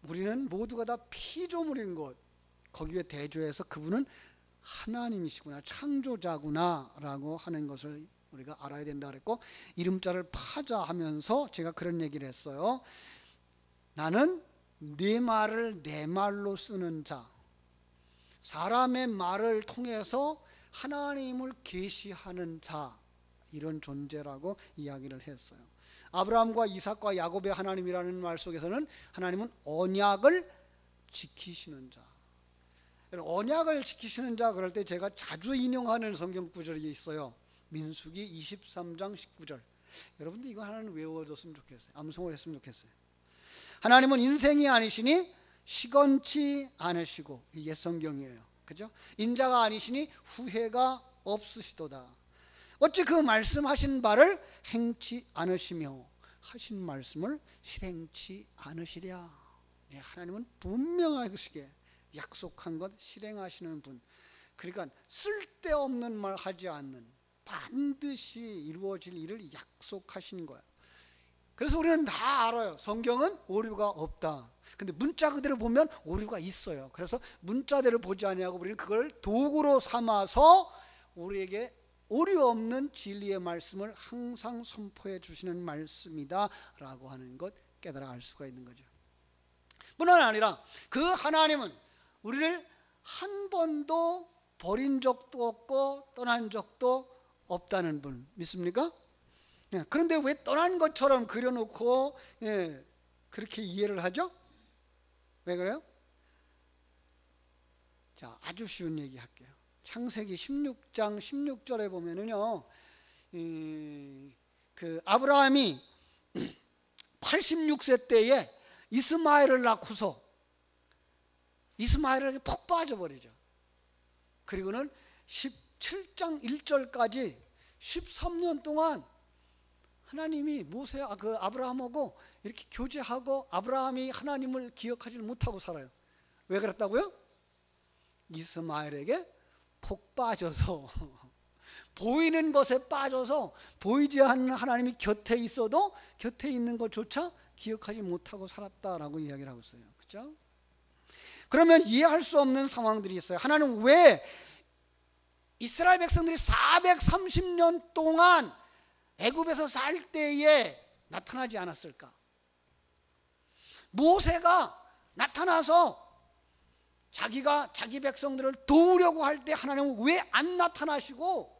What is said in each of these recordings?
우리는 모두가 다 피조물인 것, 거기에 대조해서 그분은 하나님이시구나, 창조자구나 라고 하는 것을 우리가 알아야 된다 그랬고, 이름자를 파자 하면서 제가 그런 얘기를 했어요. 나는 네 말을 내 말로 쓰는 자, 사람의 말을 통해서 하나님을 계시하는 자, 이런 존재라고 이야기를 했어요. 아브라함과 이삭과 야곱의 하나님이라는 말 속에서는 하나님은 언약을 지키시는 자. 언약을 지키시는 자, 그럴 때 제가 자주 인용하는 성경 구절이 있어요. 민수기 23장 19절. 여러분들 이거 하나는 외워줬으면 좋겠어요. 암송을 했으면 좋겠어요. 하나님은 인생이 아니시니 시건치 않으시고, 이게 성경이에요. 그죠? 인자가 아니시니 후회가 없으시도다. 어찌 그 말씀하신 바를 행치 않으시며 하신 말씀을 실행치 않으시랴. 네, 하나님은 분명하시게 약속한 것 실행하시는 분. 그러니까 쓸데없는 말 하지 않는, 반드시 이루어질 일을 약속하시는 거예요. 그래서 우리는 다 알아요. 성경은 오류가 없다. 근데 문자 그대로 보면 오류가 있어요. 그래서 문자대로 보지 아니하고 우리는 그걸 도구로 삼아서 우리에게 오류 없는 진리의 말씀을 항상 선포해 주시는 말씀이다 라고 하는 것 깨달아 알 수가 있는 거죠. 뿐만 아니라 그 하나님은 우리를 한 번도 버린 적도 없고 떠난 적도 없다는 분 믿습니까? 그런데 왜 떠난 것처럼 그려놓고 그렇게 이해를 하죠? 왜 그래요? 자, 아주 쉬운 얘기 할게요. 창세기 16장 16절에 보면은요, 그 아브라함이 86세 때에 이스마엘을 낳고서 이스마엘에게 푹 빠져버리죠. 그리고는 17장 1절까지 13년 동안 하나님이 그 아브라함하고 이렇게 교제하고 아브라함이 하나님을 기억하지 못하고 살아요. 왜 그랬다고요? 이스마엘에게 푹 빠져서 보이는 것에 빠져서 보이지 않는 하나님이 곁에 있어도 곁에 있는 것조차 기억하지 못하고 살았다라고 이야기를 하고 있어요. 그렇죠? 그러면 이해할 수 없는 상황들이 있어요. 하나님 왜 이스라엘 백성들이 430년 동안 애굽에서 살 때에 나타나지 않았을까? 모세가 나타나서 자기가 자기 백성들을 도우려고 할 때 하나님은 왜 안 나타나시고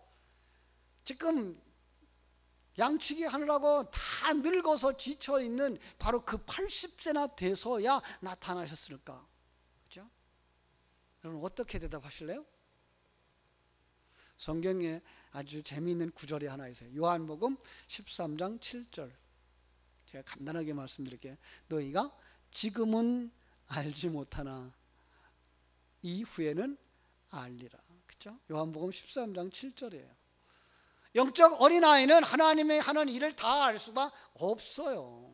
지금 양치기 하느라고 다 늙어서 지쳐있는 바로 그 80세나 돼서야 나타나셨을까? 그렇죠? 여러분 어떻게 대답하실래요? 성경에 아주 재미있는 구절이 하나 있어요. 요한복음 13장 7절. 제가 간단하게 말씀드릴게요. 너희가 지금은 알지 못하나 이후에는 알리라. 그렇죠? 요한복음 13장 7절이에요. 영적 어린아이는 하나님의 하는 일을 다 알 수가 없어요.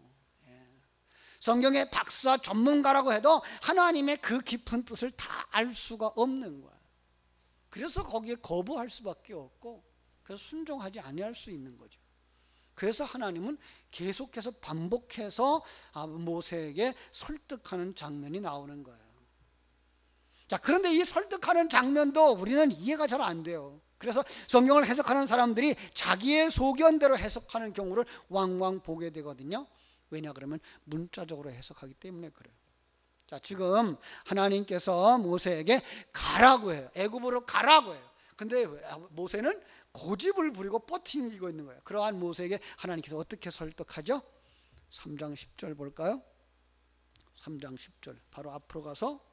성경의 박사 전문가라고 해도 하나님의 그 깊은 뜻을 다 알 수가 없는 거예요. 그래서 거기에 거부할 수밖에 없고 그래서 순종하지 아니할 수 있는 거죠. 그래서 하나님은 계속해서 반복해서 모세에게 설득하는 장면이 나오는 거예요. 자, 그런데 이 설득하는 장면도 우리는 이해가 잘 안 돼요. 그래서 성경을 해석하는 사람들이 자기의 소견대로 해석하는 경우를 왕왕 보게 되거든요. 왜냐 그러면 문자적으로 해석하기 때문에 그래요. 자, 지금 하나님께서 모세에게 가라고 해요. 애굽으로 가라고 해요. 근데 모세는 고집을 부리고 버티고 있는 거예요. 그러한 모세에게 하나님께서 어떻게 설득하죠? 3장 10절 볼까요? 3장 10절 바로 앞으로 가서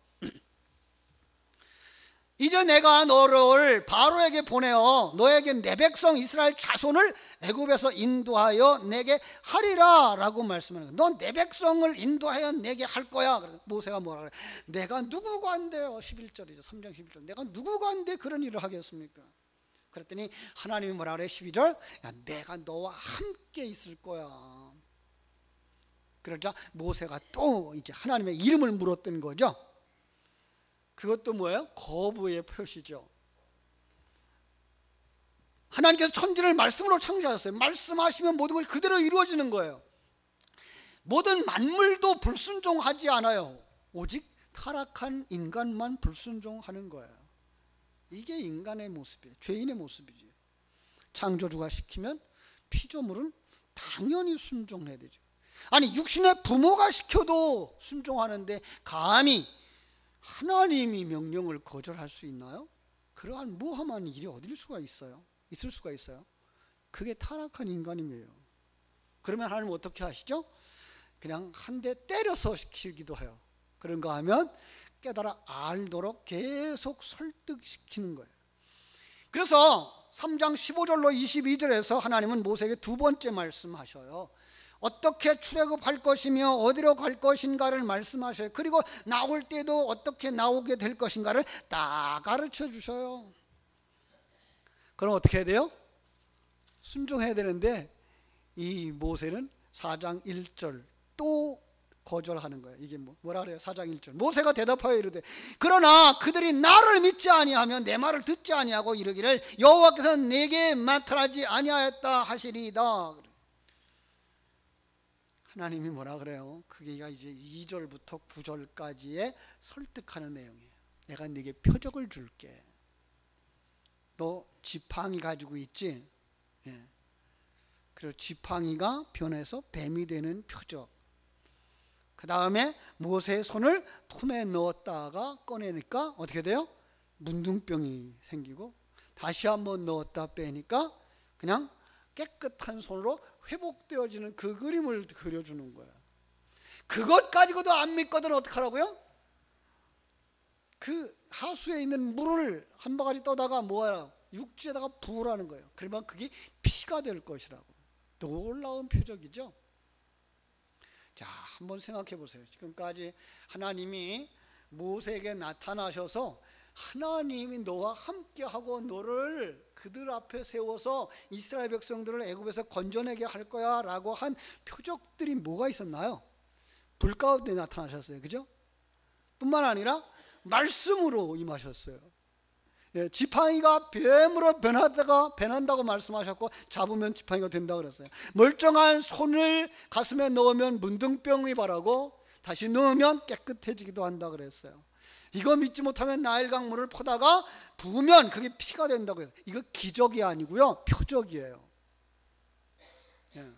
이제 내가 너를 바로에게 보내어 너에게 내 백성 이스라엘 자손을 애굽에서 인도하여 내게 하리라 라고 말씀하는 거예요. 넌 내 백성을 인도하여 내게 할 거야. 그래서 모세가 뭐라 그래요? 내가 누구가 한대요? 11절이죠. 3장 11절. 내가 누구가 한데 그런 일을 하겠습니까? 그랬더니 하나님이 뭐라 그래요? 12절. 야, 내가 너와 함께 있을 거야. 그러자 모세가 또 이제 하나님의 이름을 물었던 거죠. 그것도 뭐예요? 거부의 표시죠. 하나님께서 천지를 말씀으로 창조하셨어요. 말씀하시면 모든 것이 그대로 이루어지는 거예요. 모든 만물도 불순종하지 않아요. 오직 타락한 인간만 불순종하는 거예요. 이게 인간의 모습이에요. 죄인의 모습이지. 창조주가 시키면 피조물은 당연히 순종해야 되죠. 아니 육신의 부모가 시켜도 순종하는데 감히 하나님이 명령을 거절할 수 있나요? 그러한 무함한 일이 어딜 수가 있어요? 있을 수가 있어요? 그게 타락한 인간임이에요. 그러면 하나님 어떻게 하시죠? 그냥 한 대 때려서 시키기도 해요. 그런가 하면 깨달아 알도록 계속 설득시키는 거예요. 그래서 3장 15절로 22절에서 하나님은 모세에게 두 번째 말씀하셔요. 어떻게 출애굽할 것이며 어디로 갈 것인가를 말씀하셔요. 그리고 나올 때도 어떻게 나오게 될 것인가를 다 가르쳐 주셔요. 그럼 어떻게 해야 돼요? 순종해야 되는데 이 모세는 4장 1절 또 거절하는 거예요. 이게 뭐라 그래요? 4장 1절 모세가 대답하여 이르되 그러나 그들이 나를 믿지 아니하면 내 말을 듣지 아니하고 이르기를 여호와께서 내게 나타나지 아니하였다 하시리이다. 하나님이 뭐라 그래요? 그게 이제 2절부터 9절까지의 설득하는 내용이에요. 내가 네게 표적을 줄게. 너 지팡이 가지고 있지? 예. 그리고 지팡이가 변해서 뱀이 되는 표적. 그 다음에 모세의 손을 품에 넣었다가 꺼내니까 어떻게 돼요? 문둥병이 생기고 다시 한번 넣었다 빼니까 그냥 깨끗한 손으로 회복되어지는 그 그림을 그려주는 거예요. 그것 가지고도 안 믿거든 어떡하라고요? 그 하수에 있는 물을 한 바가지 떠다가 뭐야? 육지에다가 부으라는 거예요. 그러면 그게 피가 될 것이라고. 놀라운 표적이죠. 자, 한번 생각해 보세요. 지금까지 하나님이 모세에게 나타나셔서 하나님이 너와 함께하고 너를 그들 앞에 세워서 이스라엘 백성들을 애굽에서 건져내게 할 거야 라고 한 표적들이 뭐가 있었나요? 불 가운데 나타나셨어요. 그죠? 뿐만 아니라 말씀으로 임하셨어요. 예, 지팡이가 뱀으로 변한다고 말씀하셨고 잡으면 지팡이가 된다고 그랬어요. 멀쩡한 손을 가슴에 넣으면 문둥병이 바라고 다시 넣으면 깨끗해지기도 한다고 그랬어요. 이거 믿지 못하면 나일강 물을 퍼다가 부으면 그게 피가 된다고 해요. 이거 기적이 아니고요, 표적이에요. 예.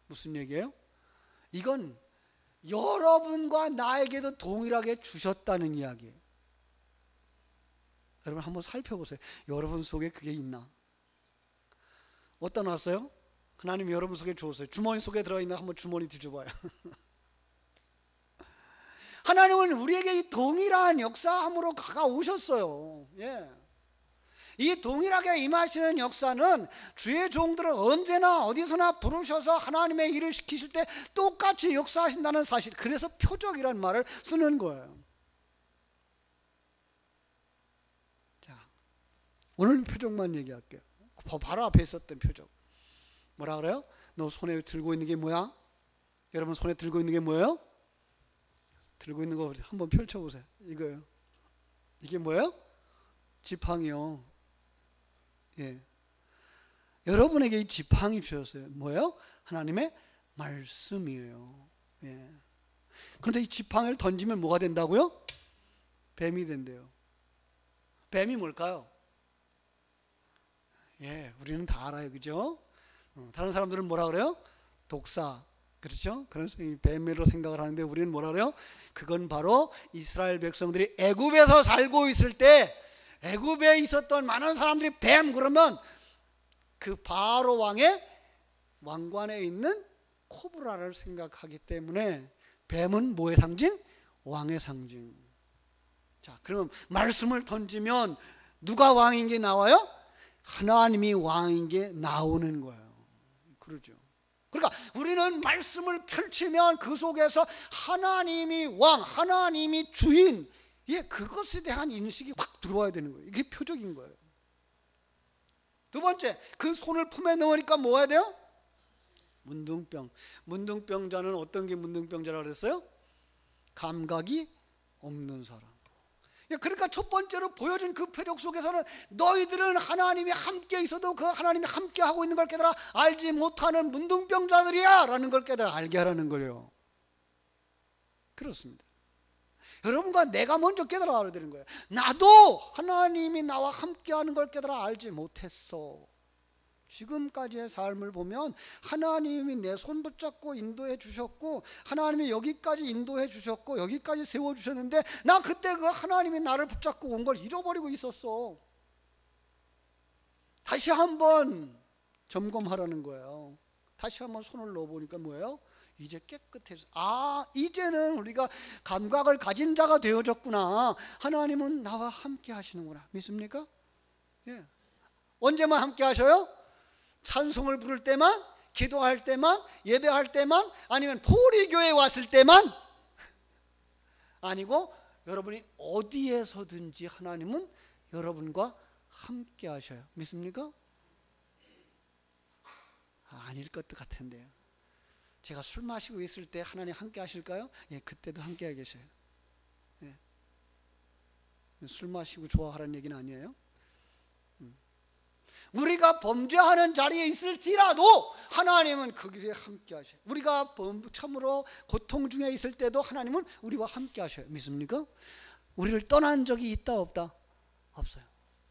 무슨 얘기예요? 이건 여러분과 나에게도 동일하게 주셨다는 이야기예요. 여러분 한번 살펴보세요. 여러분 속에 그게 있나? 어디다 놨어요? 하나님이 여러분 속에 주었어요. 주머니 속에 들어있나? 한번 주머니 뒤져봐요. 하나님은 우리에게 이 동일한 역사함으로 다가오셨어요. 예. 이 동일하게 임하시는 역사는 주의 종들을 언제나 어디서나 부르셔서 하나님의 일을 시키실 때 똑같이 역사하신다는 사실, 그래서 표적이라는 말을 쓰는 거예요. 자, 오늘 표적만 얘기할게요. 바로 앞에 있었던 표적. 뭐라 그래요? 너 손에 들고 있는 게 뭐야? 여러분 손에 들고 있는 게 뭐예요? 들고 있는 거 한번 펼쳐보세요. 이거요. 이게 뭐예요? 지팡이요. 예. 여러분에게 이 지팡이 주셨어요. 뭐예요? 하나님의 말씀이에요. 예. 그런데 이 지팡이를 던지면 뭐가 된다고요? 뱀이 된대요. 뱀이 뭘까요? 예, 우리는 다 알아요. 그죠? 다른 사람들은 뭐라 그래요? 독사. 그렇죠? 그래서 뱀으로 생각을 하는데 우리는 뭐라 그래요? 그건 바로 이스라엘 백성들이 애굽에서 살고 있을 때 애굽에 있었던 많은 사람들이 뱀 그러면 그 바로 왕의 왕관에 있는 코브라를 생각하기 때문에 뱀은 뭐의 상징? 왕의 상징. 자, 그럼 말씀을 던지면 누가 왕인 게 나와요? 하나님이 왕인 게 나오는 거예요. 그러죠. 그러니까 우리는 말씀을 펼치면 그 속에서 하나님이 왕, 하나님이 주인, 예, 그것에 대한 인식이 확 들어와야 되는 거예요. 이게 표적인 거예요. 두 번째, 그 손을 품에 넣으니까 뭐 해야 돼요? 문둥병. 문둥병자는 어떤 게 문둥병자라고 그랬어요? 감각이 없는 사람. 그러니까 첫 번째로 보여준 그 표적 속에서는 너희들은 하나님이 함께 있어도 그 하나님이 함께 하고 있는 걸 깨달아 알지 못하는 문둥병자들이야 라는 걸 깨달아 알게 하라는 거예요. 그렇습니다. 여러분과 내가 먼저 깨달아야 되는 거예요. 나도 하나님이 나와 함께하는 걸 깨달아 알지 못했어. 지금까지의 삶을 보면 하나님이 내 손 붙잡고 인도해 주셨고, 하나님이 여기까지 인도해 주셨고, 여기까지 세워주셨는데, 나 그때 그 하나님이 나를 붙잡고 온 걸 잃어버리고 있었어. 다시 한번 점검하라는 거예요. 다시 한번 손을 넣어보니까 뭐예요? 이제 깨끗해서, 이제는 우리가 감각을 가진 자가 되어졌구나. 하나님은 나와 함께 하시는구나. 믿습니까? 예. 언제만 함께 하셔요? 찬송을 부를 때만, 기도할 때만, 예배할 때만, 아니면 보리교회에 왔을 때만? 아니고 여러분이 어디에서든지 하나님은 여러분과 함께 하셔요. 믿습니까? 아닐 것 같은데요. 제가 술 마시고 있을 때 하나님 함께 하실까요? 예, 그때도 함께 계셔요. 예. 술 마시고 좋아하라는 얘기는 아니에요. 우리가 범죄하는 자리에 있을지라도 하나님은 거기에 함께 하셔요. 우리가 참으로 고통 중에 있을 때도 하나님은 우리와 함께 하셔요. 믿습니까? 우리를 떠난 적이 있다 없다? 없어요.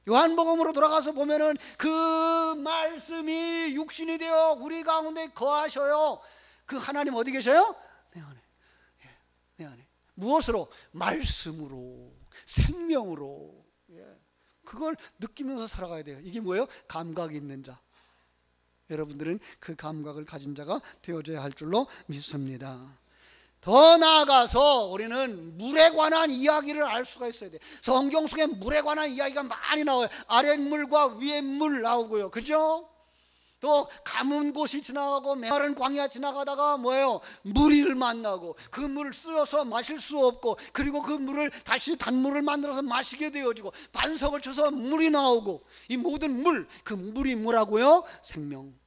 요한복음으로 돌아가서 보면은 그 말씀이 육신이 되어 우리 가운데 거하셔요. 그 하나님 어디 계셔요? 내 안에. 예, 내 안에. 무엇으로? 말씀으로, 생명으로. 예. 그걸 느끼면서 살아가야 돼요. 이게 뭐예요? 감각이 있는 자. 여러분들은 그 감각을 가진 자가 되어져야 할 줄로 믿습니다. 더 나아가서 우리는 물에 관한 이야기를 알 수가 있어야 돼요. 성경 속에 물에 관한 이야기가 많이 나와요. 아랫물과 위에물 나오고요. 그죠? 또 가문 곳이 지나가고 메마른 광야 지나가다가 뭐예요? 물을 만나고 그 물을 쓰어서 마실 수 없고, 그리고 그 물을 다시 단물을 만들어서 마시게 되어지고, 반석을 쳐서 물이 나오고, 이 모든 물, 그 물이 뭐라고요? 생명.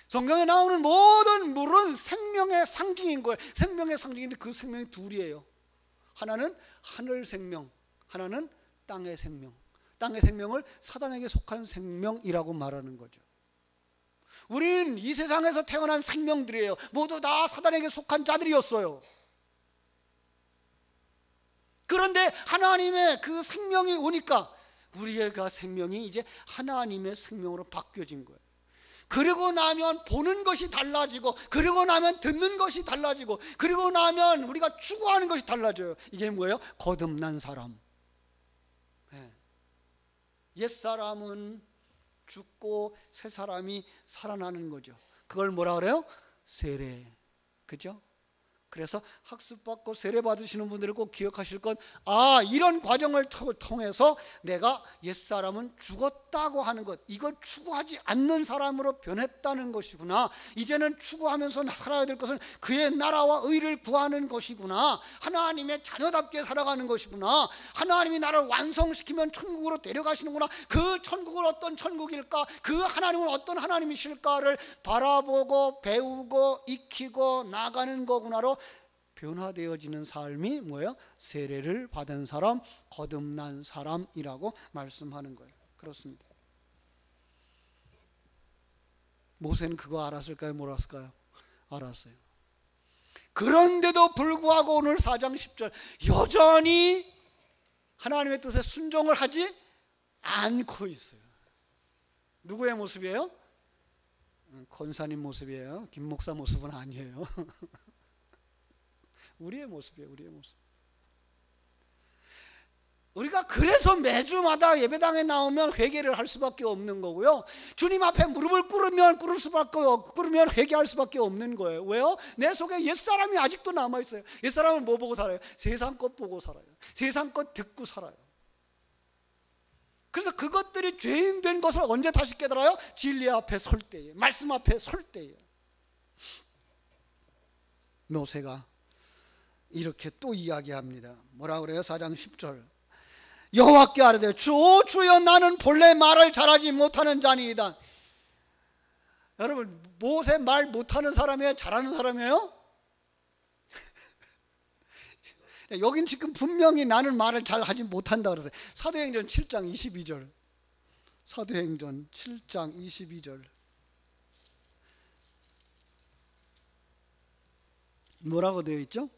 성경에 나오는 모든 물은 생명의 상징인 거예요. 생명의 상징인데 그 생명이 둘이에요. 하나는 하늘 생명, 하나는 땅의 생명. 땅의 생명을 사단에게 속한 생명이라고 말하는 거죠. 우린 이 세상에서 태어난 생명들이에요. 모두 다 사단에게 속한 자들이었어요. 그런데 하나님의 그 생명이 오니까 우리의 그 생명이 이제 하나님의 생명으로 바뀌어진 거예요. 그리고 나면 보는 것이 달라지고, 그리고 나면 듣는 것이 달라지고, 그리고 나면 우리가 추구하는 것이 달라져요. 이게 뭐예요? 거듭난 사람. 옛사람은 죽고 새 사람이 살아나는 거죠. 그걸 뭐라 그래요? 세례. 그죠? 그래서 학습받고 세례 받으시는 분들은 꼭 기억하실 건, 이런 과정을 통해서 내가 옛사람은 죽었다고 하는 것, 이걸 추구하지 않는 사람으로 변했다는 것이구나. 이제는 추구하면서 살아야 될 것은 그의 나라와 의를 구하는 것이구나. 하나님의 자녀답게 살아가는 것이구나. 하나님이 나를 완성시키면 천국으로 데려가시는구나. 그 천국은 어떤 천국일까? 그 하나님은 어떤 하나님이실까를 바라보고 배우고 익히고 나가는 거구나로 변화되어지는 삶이 뭐예요? 세례를 받은 사람, 거듭난 사람이라고 말씀하는 거예요. 그렇습니다. 모세는 그거 알았을까요? 몰랐을까요? 알았어요. 그런데도 불구하고 오늘 4장 10절 여전히 하나님의 뜻에 순종을 하지 않고 있어요. 누구의 모습이에요? 권사님 모습이에요. 김 목사 모습은 아니에요. 우리의 모습이에요. 우리의 모습. 우리가 그래서 매주마다 예배당에 나오면 회개를 할 수밖에 없는 거고요. 주님 앞에 무릎을 꿇으면 회개할 수밖에 없는 거예요. 왜요? 내 속에 옛사람이 아직도 남아있어요. 옛사람은 뭐 보고 살아요? 세상 것 보고 살아요. 세상 것 듣고 살아요. 그래서 그것들이 죄인 된 것을 언제 다시 깨달아요? 진리 앞에 설 때에, 말씀 앞에 설 때에. 모세가 이렇게 또 이야기합니다. 뭐라 그래요? 4장 10절 여호와께 아뢰되 주여 나는 본래 말을 잘하지 못하는 자니이다. 여러분, 모세 말 못하는 사람이에요? 잘하는 사람이에요? 여긴 지금 분명히 나는 말을 잘하지 못한다 그랬어요. 사도행전 7장 22절. 사도행전 7장 22절 뭐라고 되어 있죠?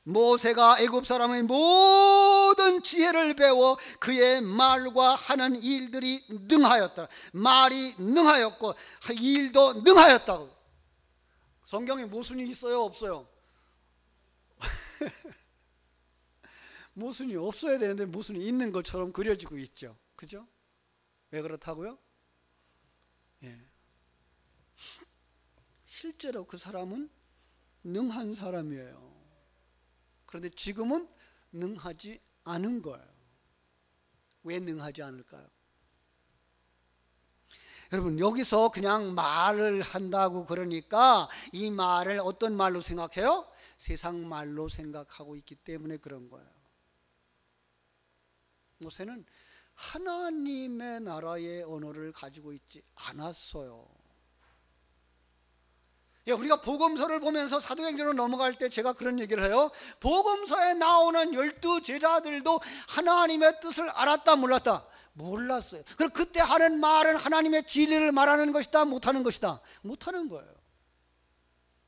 모세가 애굽 사람의 모든 지혜를 배워 그의 말과 하는 일들이 능하였다. 말이 능하였고 일도 능하였다고. 성경에 모순이 있어요, 없어요? 모순이 없어야 되는데 모순이 있는 것처럼 그려지고 있죠. 그죠? 왜 그렇다고요? 예. 실제로 그 사람은 능한 사람이에요. 그런데 지금은 능하지 않은 거예요. 왜 능하지 않을까요? 여러분, 여기서 그냥 말을 한다고 그러니까 이 말을 어떤 말로 생각해요? 세상 말로 생각하고 있기 때문에 그런 거예요. 모세는 하나님의 나라의 언어를 가지고 있지 않았어요. 우리가 복음서를 보면서 사도행전으로 넘어갈 때 제가 그런 얘기를 해요. 복음서에 나오는 12 제자들도 하나님의 뜻을 알았다 몰랐다? 몰랐어요. 그럼 그때 하는 말은 하나님의 진리를 말하는 것이다 못하는 것이다? 못하는 거예요.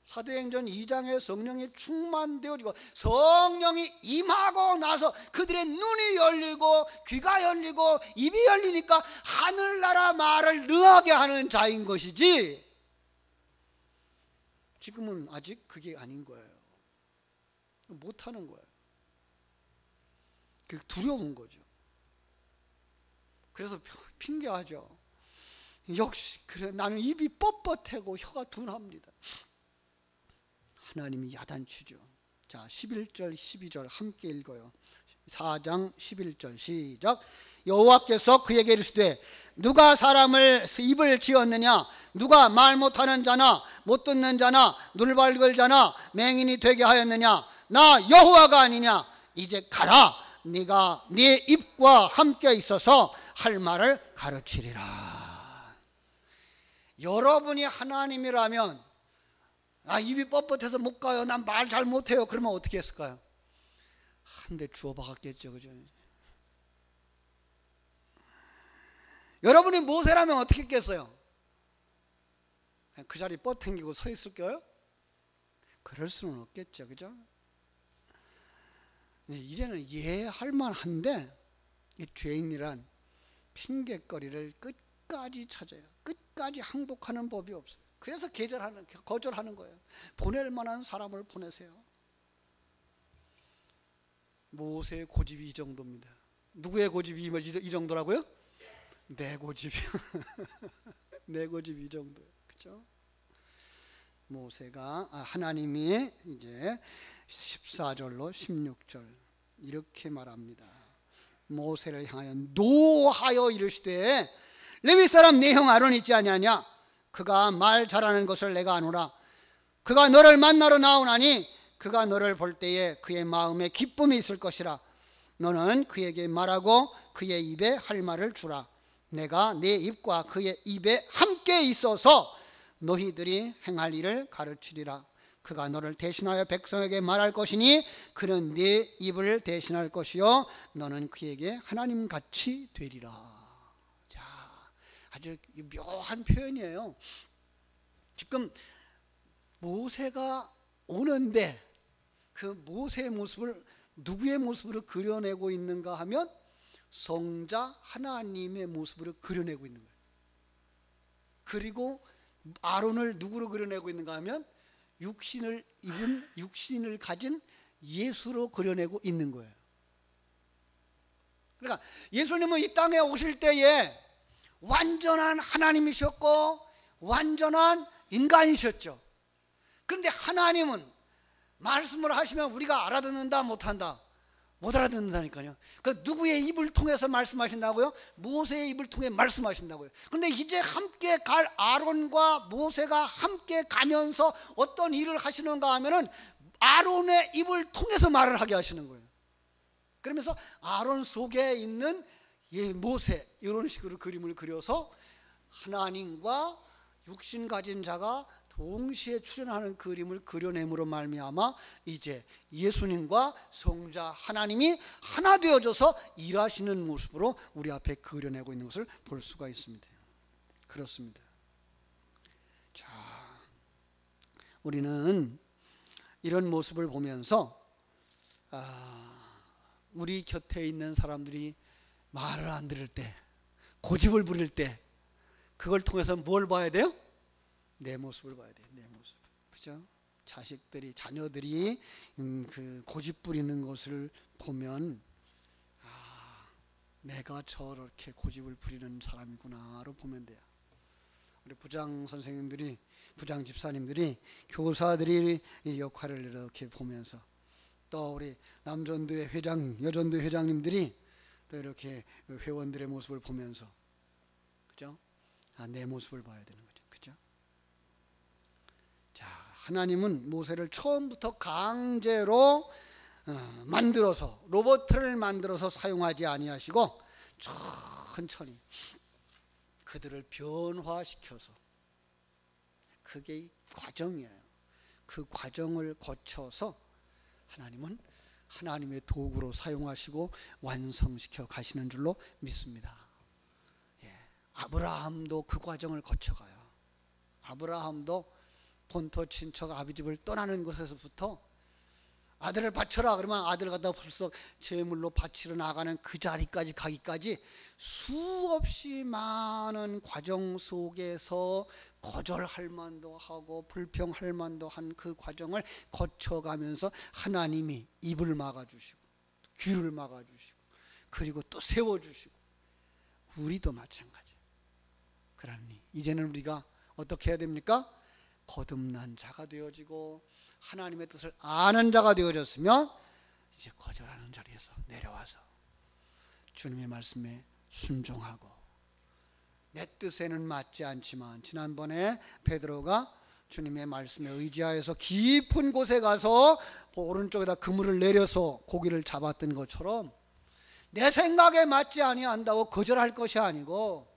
사도행전 2장에 성령이 충만되어지고 성령이 임하고 나서 그들의 눈이 열리고 귀가 열리고 입이 열리니까 하늘나라 말을 능하게 하는 자인 것이지, 지금은 아직 그게 아닌 거예요. 못하는 거예요. 그게 두려운 거죠. 그래서 핑계하죠. 역시 그래, 나는 입이 뻣뻣하고 혀가 둔합니다. 하나님이 야단치죠. 자, 11절 12절 함께 읽어요. 4장 11절 시작. 여호와께서 그에게 이르시되 누가 사람을 입을 지었느냐? 누가 말 못하는 자나 못 듣는 자나 눈 밝을 자나 맹인이 되게 하였느냐? 나 여호와가 아니냐? 이제 가라. 네가 네 입과 함께 있어서 할 말을 가르치리라. 여러분이 하나님이라면 입이 뻣뻣해서 못 가요, 난 말 잘 못해요, 그러면 어떻게 했을까요? 한 대 주워 박았겠죠. 그죠? 여러분이 모세라면 어떻게 했겠어요? 그 자리 뻗탱기고 서 있을까요? 그럴 수는 없겠죠. 그죠? 이제는 이해할 만한데 이 죄인이란 핑계거리를 끝까지 찾아요. 끝까지 항복하는 법이 없어요. 그래서 거절하는 거예요. 보낼 만한 사람을 보내세요. 모세의 고집이 이 정도입니다. 누구의 고집이 이 정도라고요? 내 고집이요. 내 고집이 이 정도예요. 그렇죠? 모세가 하나님이 이제 14절로 16절 이렇게 말합니다. 모세를 향하여 노하여 이르시되 레위 사람 네 형 아론 있지 아니하냐? 그가 말 잘하는 것을 내가 아노라. 그가 너를 만나러 나오나니 그가 너를 볼 때에 그의 마음에 기쁨이 있을 것이라. 너는 그에게 말하고 그의 입에 할 말을 주라. 내가 네 입과 그의 입에 함께 있어서 너희들이 행할 일을 가르치리라. 그가 너를 대신하여 백성에게 말할 것이니 그는 네 입을 대신할 것이요 너는 그에게 하나님같이 되리라. 자, 아주 묘한 표현이에요. 지금 모세가 오는데 그 모세의 모습을 누구의 모습으로 그려내고 있는가 하면 성자 하나님의 모습으로 그려내고 있는 거예요. 그리고 아론을 누구로 그려내고 있는가 하면 육신을 가진 예수로 그려내고 있는 거예요. 그러니까 예수님은 이 땅에 오실 때에 완전한 하나님이셨고 완전한 인간이셨죠. 그런데 하나님은 말씀을 하시면 우리가 알아듣는다 못한다? 못 알아듣는다니까요. 그 누구의 입을 통해서 말씀하신다고요? 모세의 입을 통해 말씀하신다고요. 그런데 이제 함께 갈 아론과 모세가 함께 가면서 어떤 일을 하시는가 하면은 아론의 입을 통해서 말을 하게 하시는 거예요. 그러면서 아론 속에 있는 모세 이런 식으로 그림을 그려서 하나님과 육신 가진 자가 동시에 출현하는 그림을 그려냄으로 말미암아 이제 예수님과 성자 하나님이 하나 되어져서 일하시는 모습으로 우리 앞에 그려내고 있는 것을 볼 수가 있습니다. 그렇습니다. 자, 우리는 이런 모습을 보면서 우리 곁에 있는 사람들이 말을 안 들을 때, 고집을 부릴 때, 그걸 통해서 뭘 봐야 돼요? 내 모습을 봐야 돼요. 내 모습. 그죠? 자식들이, 자녀들이 그 고집 부리는 것을 보면 내가 저렇게 고집을 부리는 사람이구나로 보면 돼요. 우리 부장 선생님들이, 부장 집사님들이, 교사들이 이 역할을 이렇게 보면서, 또 우리 남전도회 회장, 여전도회 회장님들이 또 이렇게 회원들의 모습을 보면서, 그죠? 내 모습을 봐야 되는 거죠. 그죠? 자, 하나님은 모세를 처음부터 강제로 만들어서, 로봇을 만들어서 사용하지 아니하시고 천천히 그들을 변화시켜서, 그게 이 과정이에요. 그 과정을 거쳐서 하나님은 하나님의 도구로 사용하시고 완성시켜 가시는 줄로 믿습니다. 아브라함도 그 과정을 거쳐가요. 아브라함도 본토 친척 아비집을 떠나는 곳에서부터 아들을 바쳐라 그러면 아들을 갖다 벌써 제물로 바치러 나가는 그 자리까지 가기까지 수없이 많은 과정 속에서 거절할 만도 하고 불평할 만도 한 그 과정을 거쳐가면서 하나님이 입을 막아주시고 귀를 막아주시고 그리고 또 세워주시고, 우리도 마찬가지. 그러니 이제는 우리가 어떻게 해야 됩니까? 거듭난 자가 되어지고 하나님의 뜻을 아는 자가 되어졌으면 이제 거절하는 자리에서 내려와서 주님의 말씀에 순종하고, 내 뜻에는 맞지 않지만, 지난번에 베드로가 주님의 말씀에 의지하여서 깊은 곳에 가서 오른쪽에다 그물을 내려서 고기를 잡았던 것처럼 내 생각에 맞지 아니한다고 거절할 것이 아니고,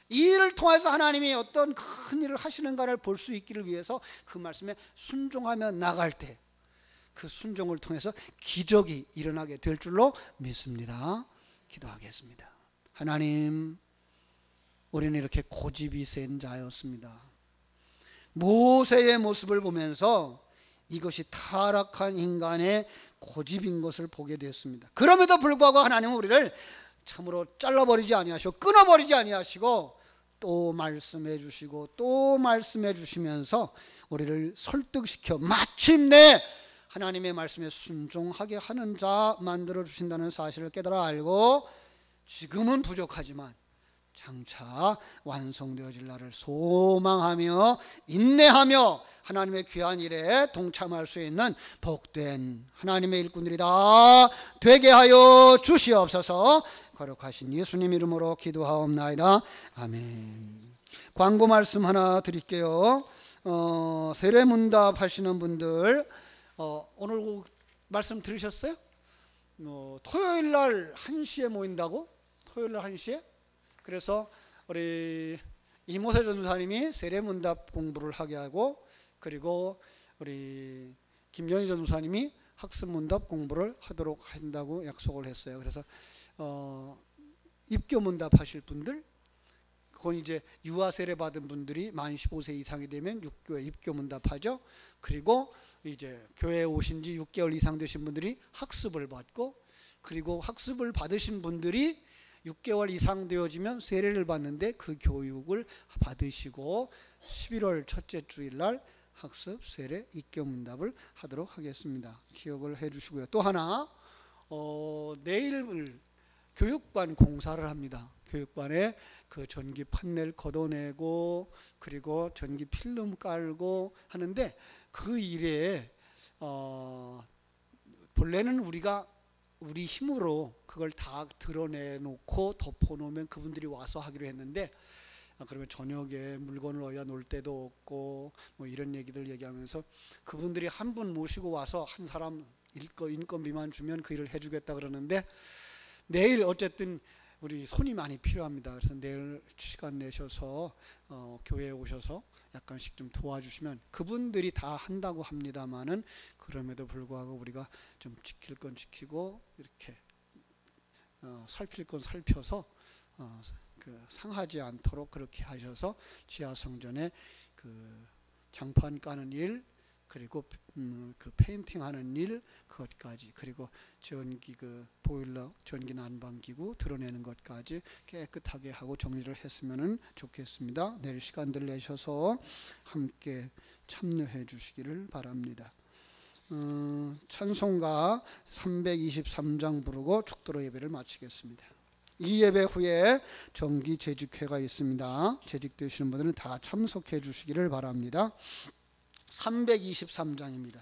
이 일을 통해서 하나님이 어떤 큰 일을 하시는가를 볼 수 있기를 위해서 그 말씀에 순종하며 나갈 때 그 순종을 통해서 기적이 일어나게 될 줄로 믿습니다. 기도하겠습니다. 하나님, 우리는 이렇게 고집이 센 자였습니다. 모세의 모습을 보면서 이것이 타락한 인간의 고집인 것을 보게 되었습니다. 그럼에도 불구하고 하나님은 우리를 참으로 잘라버리지 아니하시고 끊어버리지 아니하시고 또 말씀해 주시고 또 말씀해 주시면서 우리를 설득시켜 마침내 하나님의 말씀에 순종하게 하는 자 만들어 주신다는 사실을 깨달아 알고, 지금은 부족하지만 장차 완성되어질 날을 소망하며 인내하며 하나님의 귀한 일에 동참할 수 있는 복된 하나님의 일꾼들이 다 되게 하여 주시옵소서. 거룩하신 예수님 이름으로 기도하옵나이다. 아멘. 광고 말씀 하나 드릴게요. 세례문답 하시는 분들, 오늘 말씀 들으셨어요? 토요일 날 1시에 모인다고? 토요일 날 1시에? 그래서 우리 이모세 전도사님이 세례문답 공부를 하게 하고, 그리고 우리 김연희 전도사님이 학습문답 공부를 하도록 한다고 약속을 했어요. 그래서 입교문답 하실 분들, 그건 이제 유아 세례 받은 분들이 만 15세 이상이 되면 육교에 입교문답 하죠. 그리고 이제 교회에 오신 지 6개월 이상 되신 분들이 학습을 받고, 그리고 학습을 받으신 분들이 6개월 이상 되어지면 세례를 받는데 그 교육을 받으시고 11월 첫째 주일날 학습, 세례, 입교문답을 하도록 하겠습니다. 기억을 해 주시고요. 또 하나, 내일 교육관 공사를 합니다. 교육관에 그 전기 판넬 걷어내고 그리고 전기 필름 깔고 하는데, 그 일에 본래는 우리가 우리 힘으로 그걸 다 드러내놓고 덮어놓으면 그분들이 와서 하기로 했는데, 그러면 저녁에 물건을 어디다 놓을 데도 없고 뭐 이런 얘기들 얘기하면서 그분들이 한 분 모시고 와서 한 사람 인건비만 주면 그 일을 해주겠다 그러는데, 내일 어쨌든 우리 손이 많이 필요합니다. 그래서 내일 시간 내셔서 교회에 오셔서 약간씩 좀 도와주시면, 그분들이 다 한다고 합니다만은 그럼에도 불구하고 우리가 좀 지킬 건 지키고 이렇게 살필 건 살펴서 그 상하지 않도록 그렇게 하셔서 지하성전에 그 장판 까는 일, 그리고 그 페인팅하는 일 그것까지, 그리고 전기 그 보일러 전기 난방기구 드러내는 것까지 깨끗하게 하고 정리를 했으면 좋겠습니다. 내일 시간들 내셔서 함께 참여해 주시기를 바랍니다. 찬송가 323장 부르고 축도로 예배를 마치겠습니다. 이 예배 후에 정기 재직회가 있습니다. 재직되시는 분들은 다 참석해 주시기를 바랍니다. 323장입니다.